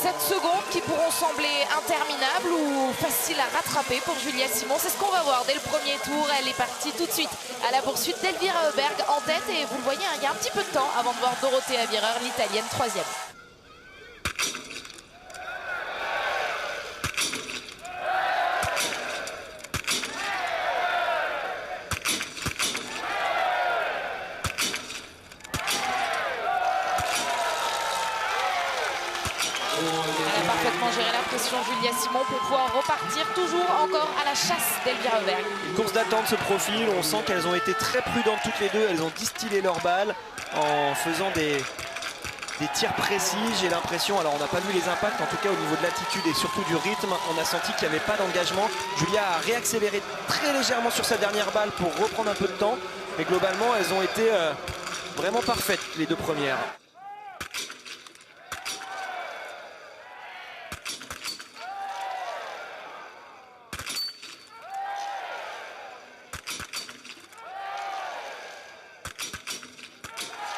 7 secondes qui pourront sembler interminables ou faciles à rattraper pour Julia Simon. C'est ce qu'on va voir dès le premier tour. Elle est partie tout de suite à la poursuite d'Elvira Oberg en tête. Et vous le voyez, il y a un petit peu de temps avant de voir Dorothea Virer, l'italienne, 3e. Elle a parfaitement géré la pression, Julia Simon, pour pouvoir repartir toujours encore à la chasse d'Elvira Oberg. Une course d'attente se profile, on sent qu'elles ont été très prudentes toutes les deux, elles ont distillé leurs balles en faisant des tirs précis. J'ai l'impression, alors on n'a pas vu les impacts, en tout cas au niveau de l'attitude et surtout du rythme, on a senti qu'il n'y avait pas d'engagement. Julia a réaccéléré très légèrement sur sa dernière balle pour reprendre un peu de temps, mais globalement elles ont été vraiment parfaites les deux premières.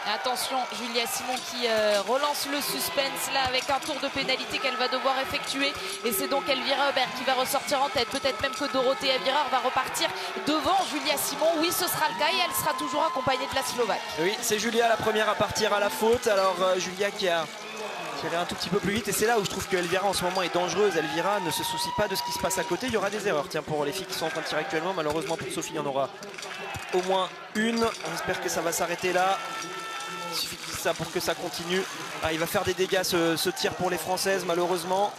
Attention, Julia Simon qui relance le suspense là avec un tour de pénalité qu'elle va devoir effectuer. Et c'est donc Elvira Oberg qui va ressortir en tête. Peut-être même que Dorothea Virer va repartir devant Julia Simon. Oui, ce sera le cas et elle sera toujours accompagnée de la Slovaque. Oui, c'est Julia la première à partir à la faute. Alors Julia qui a tiré un tout petit peu plus vite. Et c'est là où je trouve que Elvira en ce moment est dangereuse. Elvira ne se soucie pas de ce qui se passe à côté. Il y aura des erreurs. Tiens, pour les filles qui sont en train de tirer actuellement, malheureusement pour Sophie, il y en aura au moins une. On espère que ça va s'arrêter là. Il suffit de ça pour que ça continue. Ah, il va faire des dégâts ce tir pour les Françaises malheureusement.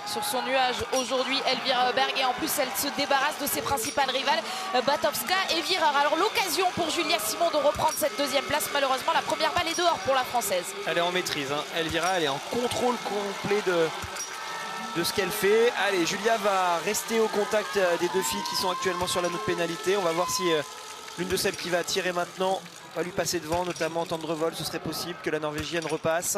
Sur son nuage aujourd'hui, Elvira Oberg, et en plus elle se débarrasse de ses principales rivales, Batowska et Virer. Alors l'occasion pour Julia Simon de reprendre cette deuxième place. Malheureusement la première balle est dehors pour la Française. Elle est en maîtrise, hein. Elvira elle est en contrôle complet de ce qu'elle fait. Allez, Julia va rester au contact des deux filles qui sont actuellement sur la note pénalité. On va voir si l'une de celles qui va tirer maintenant va lui passer devant, notamment Tendrevol. Ce serait possible que la Norvégienne repasse.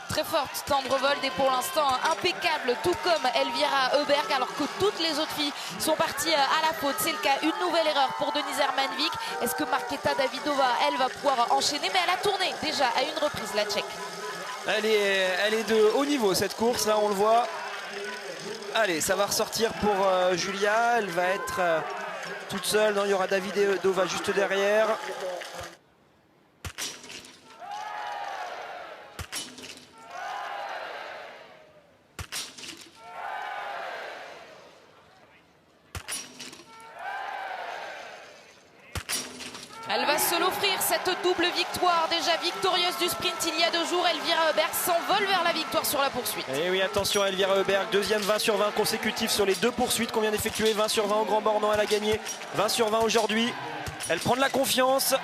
Très forte Tendrevol et pour l'instant impeccable, tout comme Elvira Oberg, alors que toutes les autres filles sont parties à la faute. C'est le cas, une nouvelle erreur pour Denise Hermanvik. Est-ce que Marketa Davidova, elle, va pouvoir enchaîner? Mais elle a tourné déjà à une reprise, la Tchèque. Elle est de haut niveau cette course, là on le voit. Allez, ça va ressortir pour Julia, elle va être toute seule. Non, il y aura Davidova juste derrière. Elle va se l'offrir cette double victoire, déjà victorieuse du sprint il y a 2 jours. Elvira Oberg s'envole vers la victoire sur la poursuite. Et oui, attention à Elvira Oberg, deuxième 20 sur 20 consécutif sur les 2 poursuites qu'on vient d'effectuer. 20 sur 20 au Grand Bornand, elle a gagné 20 sur 20 aujourd'hui. Elle prend de la confiance.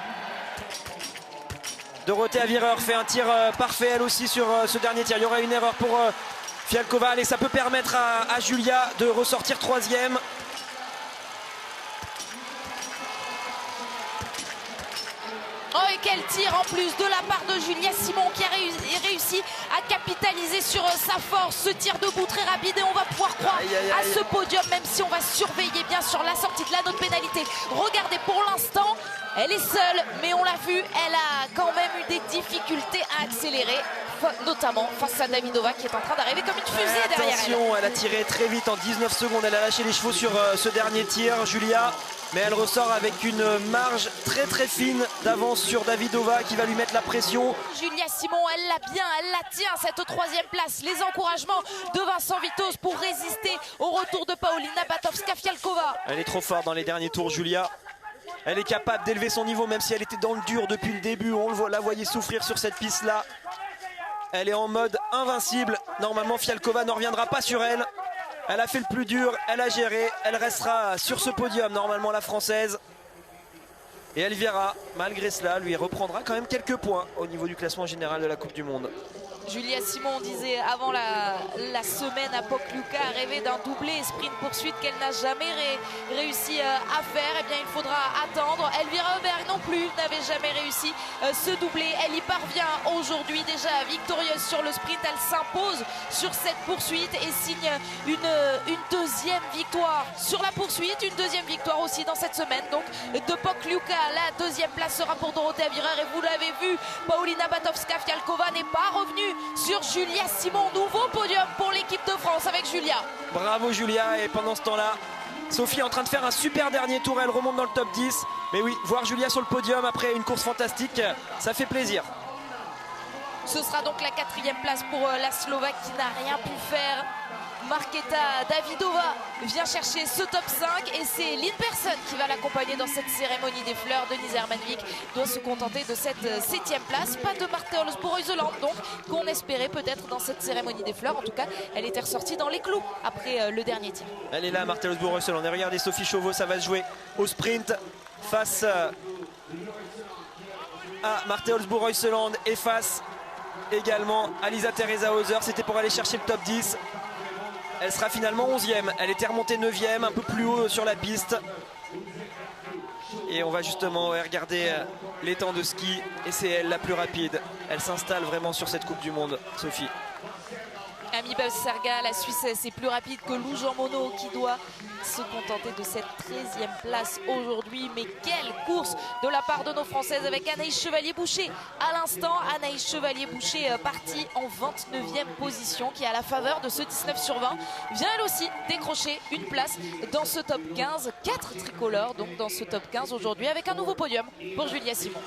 Dorothea Virer fait un tir parfait elle aussi sur ce dernier tir. Il y aura une erreur pour Fialkova et ça peut permettre à Julia de ressortir 3e. Oh, et quel tir en plus de la part de Julia Simon qui a réussi à capitaliser sur sa force. Ce tir debout très rapide et on va pouvoir croire à ce podium, même si on va surveiller bien sûr la sortie de la note pénalité. Regardez, pour l'instant elle est seule, mais on l'a vu, elle a quand même eu des difficultés à accélérer, notamment face à Davidova qui est en train d'arriver comme une fusée derrière elle. Attention, elle a tiré très vite en 19 secondes, elle a lâché les chevaux sur ce dernier tir, Julia. Mais elle ressort avec une marge très très fine d'avance sur Davidova qui va lui mettre la pression. Julia Simon, elle l'a bien, elle la tient cette 3e place. Les encouragements de Vincent Vitoz pour résister au retour de Paulina Batowska-Fialkova. Elle est trop forte dans les derniers tours, Julia. Elle est capable d'élever son niveau même si elle était dans le dur depuis le début. On la voyait souffrir sur cette piste-là. Elle est en mode invincible. Normalement, Fialkova ne reviendra pas sur elle. Elle a fait le plus dur, elle a géré, elle restera sur ce podium, normalement la Française. Et Elvira, malgré cela, lui reprendra quand même quelques points au niveau du classement général de la Coupe du Monde. Julia Simon disait avant la semaine à Pokljuka a rêvé d'un doublé sprint poursuite qu'elle n'a jamais réussi à faire. Eh bien, il faudra attendre. Elvira Oberg non plus n'avait jamais réussi ce doublé. Elle y parvient aujourd'hui, déjà victorieuse sur le sprint. Elle s'impose sur cette poursuite et signe une deuxième victoire sur la poursuite, une deuxième victoire aussi dans cette semaine. Donc de Pokliuka, la deuxième place sera pour Dorothea Virer, et vous l'avez vu, Paulina Batowska-Fialkova n'est pas revenue sur Julia Simon. Nouveau podium pour l'équipe de France avec Julia. Bravo Julia, et pendant ce temps-là, Sophie est en train de faire un super dernier tour, elle remonte dans le top 10. Mais oui, voir Julia sur le podium après une course fantastique, ça fait plaisir. Ce sera donc la 4e place pour la Slovaque qui n'a rien pu faire. Marketa Davidova vient chercher ce top 5 et c'est Lynn Persson qui va l'accompagner dans cette cérémonie des fleurs. Denise Hermanvik doit se contenter de cette 7e place. Pas de Marte Olsbo-Reuseland donc qu'on espérait peut-être dans cette cérémonie des fleurs. En tout cas, elle était ressortie dans les clous après le dernier tir. Elle est là, Marte Olsbo-Reuseland. Et regardez Sophie Chauveau, ça va se jouer au sprint face à Marte Olsbo-Reuseland et face également à Lisa Teresa Hauser. C'était pour aller chercher le top 10. Elle sera finalement 11e. Elle était remontée 9e, un peu plus haut sur la piste. Et on va justement regarder les temps de ski. Et c'est elle la plus rapide. Elle s'installe vraiment sur cette Coupe du Monde, Sophie. Amy Serga, la Suisse, c'est plus rapide que Lou Jean Monod qui doit se contenter de cette 13e place aujourd'hui. Mais quelle course de la part de nos Françaises avec Anaïs Chevalier-Boucher. À l'instant, Anaïs Chevalier-Boucher partie en 29e position qui, à la faveur de ce 19 sur 20, vient elle aussi décrocher une place dans ce top 15. 4 tricolores donc dans ce top 15 aujourd'hui avec un nouveau podium pour Julia Simon.